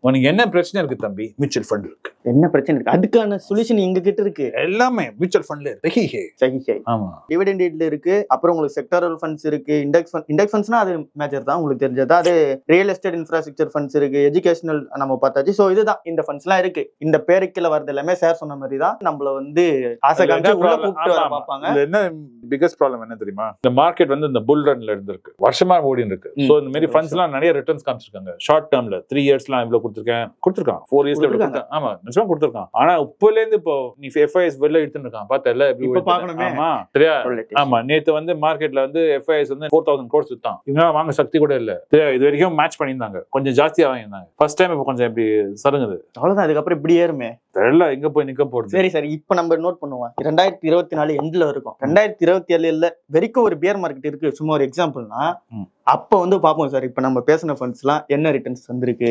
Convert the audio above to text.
உனக்கு என்ன பிரச்சனை இருக்கு தம்பி? மியூச்சுவல் ஃபண்ட் இருக்கு. என்ன பிரச்சனை இருக்கு? அதுக்கான சொல்யூஷன் எங்க கிட்ட இருக்கு. எல்லாமே மியூச்சுவல் ஃபண்ட்ல இருக்கு. சஹி. ஆமா, டிவிடெண்ட் ஈல்ட்ல இருக்கு. அப்புறம் உங்களுக்கு செக்டரல் ஃபண்ட்ஸ் இருக்கு. இண்டெக்ஸ் ஃபண்ட்ஸ்னா அது மேஜர் தான், உங்களுக்கு தெரிஞ்சது. அது ரியல் எஸ்டேட் இன்ஃப்ராஸ்ட்ரக்சர் ஃபண்ட்ஸ் இருக்கு. எஜுகேஷனல் நம்ம பார்த்தாச்சு. சோ இதுதான் இந்த ஃபண்ட்ஸ்லாம் இருக்கு. இந்த பேருக்குள்ள வரது எல்லாமே சார் சொன்ன மாதிரி தான் நம்மள வந்து ஆசை காமிச்சு உள்ள கூப்பிட்டு வர பார்ப்பாங்க. என்ன பிகஸ்ட் ப்ராப்ளம் என்ன தெரியுமா? இந்த மார்க்கெட் வந்து இந்த புல் ரன்ல இருந்திருக்கு, வருஷமா ஓடி இருக்கு. சோ இந்த மாதிரி ஃபண்ட்ஸ் எல்லாம் நிறைய ரிட்டர்ன்ஸ் காமிச்சிருக்காங்க. ஷார்ட் டேர்ம்ல 3 இயர்ஸ்லாம் இவ்வளவு கொடுத்திருக்கான் 4 இயர்ஸ்ல கொடுத்திருக்கான். ஆமா, நிச்சயமா கொடுத்திருக்கான். ஆனா இப்பல இருந்து இப்போ நீ FIS வெளில எடுத்துட்டு இருக்கான் பார்த்தல, இப்ப பார்க்கணுமே. ஆமா சரியா? ஆமா, நேத்து வந்து மார்க்கெட்ல வந்து FIS வந்து 4000 crores வித்தான். இவங்க வாங்க சக்தி கூட இல்ல சரியா? இது வரைக்கும் மேட்ச் பண்ணியிருந்தாங்க, கொஞ்சம் ஜாஸ்தியா வாங்கியிருந்தாங்க. ஃபர்ஸ்ட் டைம் இப்போ கொஞ்சம் இப்படி சருங்குது. அவ்வளவுதான். அதுக்கப்புறம் இப்படி ஏறுமே தெரியல எங்க போய் நிக்க போறது. சரி சரி, இப்ப நம்ம நோட் பண்ணுவோம். 2024 எண்ட்ல இருக்கும். 2027 வரைக்கும் ஒரு பியர் மார்க்கெட் இருக்கு. சும்மா ஒரு எக்ஸாம்பிள்னா அப்ப வந்து பாப்போம் சார், இப்ப நம்ம பேசின ஃபண்ட்ஸ் எல்லாம் என்ன ரிட்டர்ன்ஸ் வந்திருக்கு.